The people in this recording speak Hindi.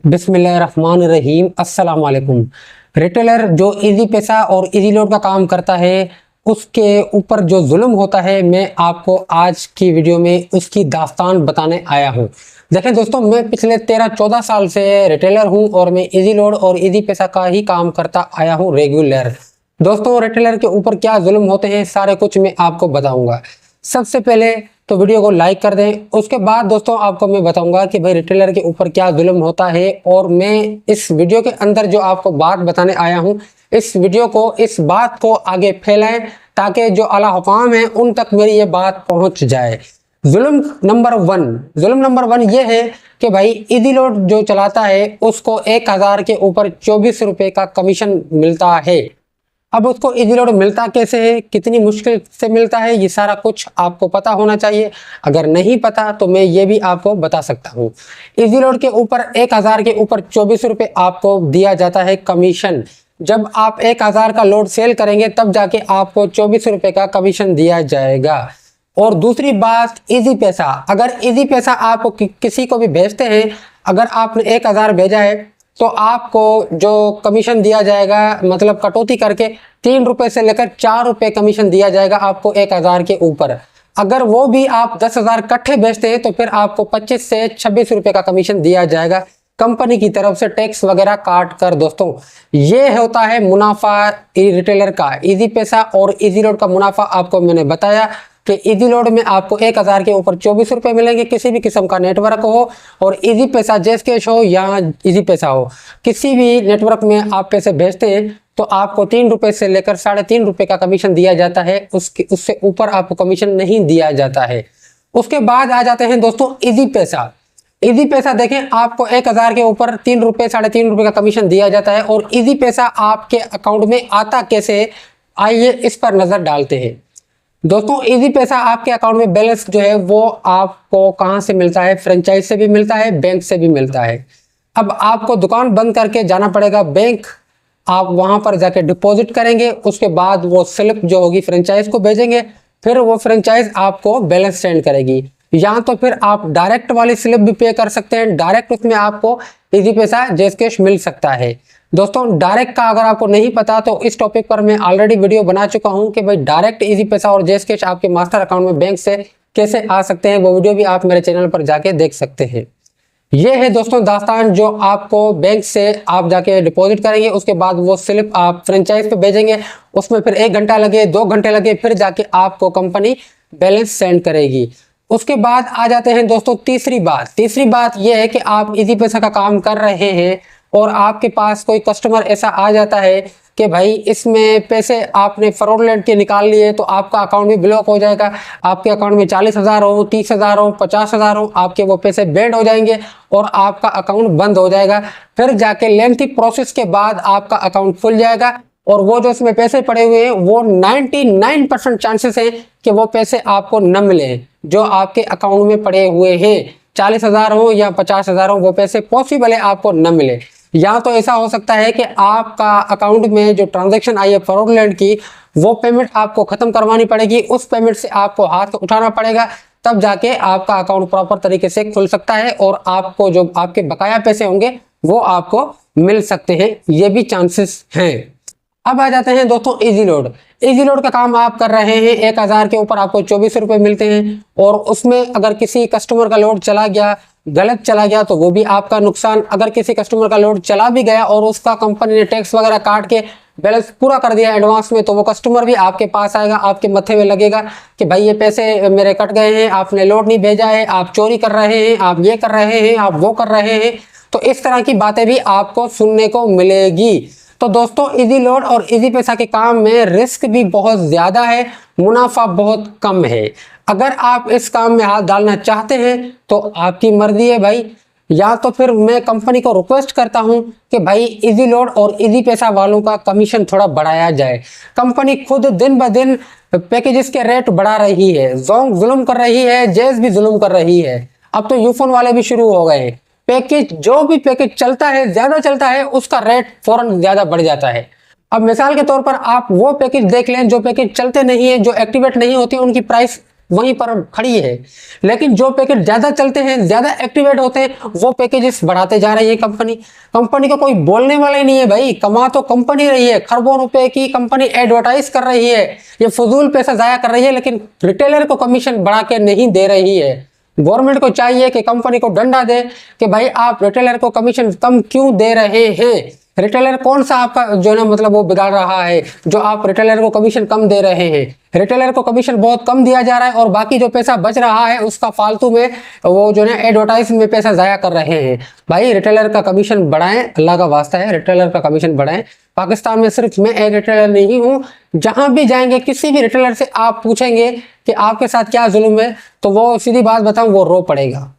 बिस्मिल्लाहिर्रहमानिर्रहीम। अस्सलाम वालेकुम। रिटेलर जो इजी पैसा और इजी लोड का काम करता है उसके ऊपर जो जुल्म होता है, मैं आपको आज की वीडियो में उसकी दास्तान बताने आया हूँ। देखें दोस्तों, मैं पिछले 13-14 साल से रिटेलर हूँ और मैं इजी लोड और इजी पैसा का ही काम करता आया हूँ रेगुलर। दोस्तों, रिटेलर के ऊपर क्या जुल्म होते हैं सारे कुछ मैं आपको बताऊंगा। सबसे पहले तो वीडियो को लाइक कर दें। उसके बाद दोस्तों आपको मैं बताऊंगा कि भाई रिटेलर के ऊपर क्या जुल्म होता है, और मैं इस वीडियो के अंदर जो आपको बात बताने आया हूं, इस वीडियो को, इस बात को आगे फैलाएं ताकि जो आला हुकाम है उन तक मेरी ये बात पहुंच जाए। जुल्म नंबर वन ये है कि भाई इजी लोड जो चलाता है उसको 1000 के ऊपर 24 रुपए का कमीशन मिलता है। अब उसको इजी लोड मिलता कैसे है, कितनी मुश्किल से मिलता है, ये सारा कुछ आपको पता होना चाहिए। अगर नहीं पता तो मैं ये भी आपको बता सकता हूँ। इजी लोड के ऊपर 1000 के ऊपर 24 रुपए आपको दिया जाता है कमीशन। जब आप 1000 का लोड सेल करेंगे तब जाके आपको 24 रुपए का कमीशन दिया जाएगा। और दूसरी बात, इजी पैसा, अगर इजी पैसा आप किसी को भी भेजते हैं, अगर आपने 1000 भेजा है तो आपको जो कमीशन दिया जाएगा, मतलब कटौती करके 3 रुपए से लेकर 4 रुपए कमीशन दिया जाएगा आपको 1000 के ऊपर। अगर वो भी आप 10,000 इकट्ठे बेचते हैं तो फिर आपको 25 से 26 रुपए का कमीशन दिया जाएगा कंपनी की तरफ से, टैक्स वगैरह काट कर। दोस्तों, ये होता है मुनाफा रिटेलर का। इजी पैसा और इजी लोड का मुनाफा आपको मैंने बताया कि इजी लोड में आपको 1000 के ऊपर 24 रुपए मिलेंगे, किसी भी किस्म का नेटवर्क हो, और इजी पैसा जैस कैश हो या इजी पैसा हो, किसी भी नेटवर्क में आप पैसे भेजते हैं तो आपको 3 रुपए से लेकर 3.5 रुपए का कमीशन दिया जाता है। उससे ऊपर आपको कमीशन नहीं दिया जाता है। उसके बाद आ जाते हैं दोस्तों इजी पैसा। इजी पैसा देखें, आपको 1000 के ऊपर 3 रुपए 3.5 रुपए का कमीशन दिया जाता है। और इजी पैसा आपके अकाउंट में आता कैसे, आइए इस पर नजर डालते हैं। दोस्तों, इजी पैसा आपके अकाउंट में बैलेंस जो है वो आपको कहां से मिलता है? फ्रेंचाइज से भी मिलता है, बैंक से भी मिलता है। अब आपको दुकान बंद करके जाना पड़ेगा बैंक, आप वहां पर जाके डिपॉजिट करेंगे, उसके बाद वो स्लिप जो होगी फ्रेंचाइज को भेजेंगे, फिर वो फ्रेंचाइज आपको बैलेंस सेंड करेगी। या तो फिर आप डायरेक्ट वाली स्लिप भी पे कर सकते हैं, डायरेक्ट उसमें आपको इजी पैसा जैस कैश मिल सकता है। दोस्तों, डायरेक्ट का अगर आपको नहीं पता तो इस टॉपिक पर मैं ऑलरेडी वीडियो बना चुका हूं कि भाई डायरेक्ट इजी पैसा और जैस कैश आपके मास्टर अकाउंट में बैंक से कैसे आ सकते हैं। वो वीडियो भी आप मेरे चैनल पर जाके देख सकते हैं। ये है दोस्तों दास्तान, जो आपको बैंक से आप जाके डिपॉजिट करेंगे, उसके बाद वो स्लिप आप फ्रेंचाइज पे भेजेंगे, उसमें फिर 1 घंटा लगे, 2 घंटे लगे, फिर जाके आपको कंपनी बैलेंस सेंड करेगी। उसके बाद आ जाते हैं दोस्तों तीसरी बात यह है कि आप इजी पैसा का काम कर रहे हैं और आपके पास कोई कस्टमर ऐसा आ जाता है कि भाई इसमें पैसे आपने फ्रॉडलेंट के निकाल लिए, तो आपका अकाउंट भी ब्लॉक हो जाएगा। आपके अकाउंट में 40,000 हो, 30,000 हो, 50,000 हो, आपके वो पैसे बैंड हो जाएंगे और आपका अकाउंट बंद हो जाएगा। फिर जाके लेंथी प्रोसेस के बाद आपका अकाउंट खुल जाएगा, और वो जो उसमें पैसे पड़े हुए हैं वो 99% चांसेस है कि वो पैसे आपको न मिले जो आपके अकाउंट में पड़े हुए हैं। 40,000 हो या 50,000 हो, वो पैसे पॉसिबल है आपको न मिले। या तो ऐसा हो सकता है कि आपका अकाउंट में जो ट्रांजैक्शन आई है फ्रॉडलेंट की, वो पेमेंट आपको खत्म करवानी पड़ेगी, उस पेमेंट से आपको हाथ उठाना पड़ेगा, तब जाके आपका अकाउंट प्रॉपर तरीके से खुल सकता है और आपको जो आपके बकाया पैसे होंगे वो आपको मिल सकते हैं। ये भी चांसेस हैं। अब आ जाते हैं दोस्तों इजी लोड का काम आप कर रहे हैं, 1000 के ऊपर आपको 24 रुपए मिलते हैं, और उसमें अगर किसी कस्टमर का लोड चला गया, गलत चला गया, तो वो भी आपका नुकसान। अगर किसी कस्टमर का लोड चला भी गया और उसका कंपनी ने टैक्स वगैरह काट के बैलेंस पूरा कर दिया एडवांस में, तो वो कस्टमर भी आपके पास आएगा, आपके मत्थे में लगेगा कि भाई ये पैसे मेरे कट गए हैं, आपने लोड नहीं भेजा है, आप चोरी कर रहे हैं, आप ये कर रहे हैं, आप वो कर रहे हैं। तो इस तरह की बातें भी आपको सुनने को मिलेगी। तो दोस्तों, इजी लोड और इजी पैसा के काम में रिस्क भी बहुत ज्यादा है, मुनाफा बहुत कम है। अगर आप इस काम में हाथ डालना चाहते हैं तो आपकी मर्जी है भाई। या तो फिर मैं कंपनी को रिक्वेस्ट करता हूं कि भाई इजी लोड और इजी पैसा वालों का कमीशन थोड़ा बढ़ाया जाए। कंपनी खुद दिन ब दिन पैकेजेस के रेट बढ़ा रही है, जोंग जुल्म कर रही है, जैस भी जुल्म कर रही है। अब तो यूफोन वाले भी शुरू हो गए। पैकेज, जो भी पैकेज चलता है, ज्यादा चलता है, उसका रेट फौरन ज्यादा बढ़ जाता है। अब मिसाल के तौर पर आप वो पैकेज देख लें जो पैकेज चलते नहीं है, जो एक्टिवेट नहीं होती, उनकी प्राइस वहीं पर खड़ी है। लेकिन जो पैकेज ज़्यादा चलते हैं, ज़्यादा एक्टिवेट होते हैं, वो पैकेजेस बढ़ाते जा रही है कंपनी। कंपनी को कोई बोलने वाला ही नहीं है भाई, कमा तो कंपनी रही है, खरबों रुपए की कंपनी एडवर्टाइज कर रही है, ये फजूल पैसा जाया कर रही है, लेकिन रिटेलर को कमीशन बढ़ा के नहीं दे रही है। गवर्नमेंट को चाहिए कि कंपनी को डंडा दे कि भाई आप रिटेलर को कमीशन कम क्यों दे रहे हैं। रिटेलर कौन सा आपका जो ना मतलब वो बिगाड़ रहा है जो आप रिटेलर को कमीशन कम दे रहे हैं। रिटेलर को कमीशन बहुत कम दिया जा रहा है और बाकी जो पैसा बच रहा है उसका फालतू में वो जो है एडवर्टाइज में पैसा जाया कर रहे हैं। भाई रिटेलर का कमीशन बढ़ाएं, अल्लाह का वास्ता है रिटेलर का कमीशन बढ़ाएं। पाकिस्तान में सिर्फ मैं एक रिटेलर नहीं हूँ, जहां भी जाएंगे किसी भी रिटेलर से आप पूछेंगे कि आपके साथ क्या जुल्म है, तो वो सीधी बात बताऊं वो रो पड़ेगा।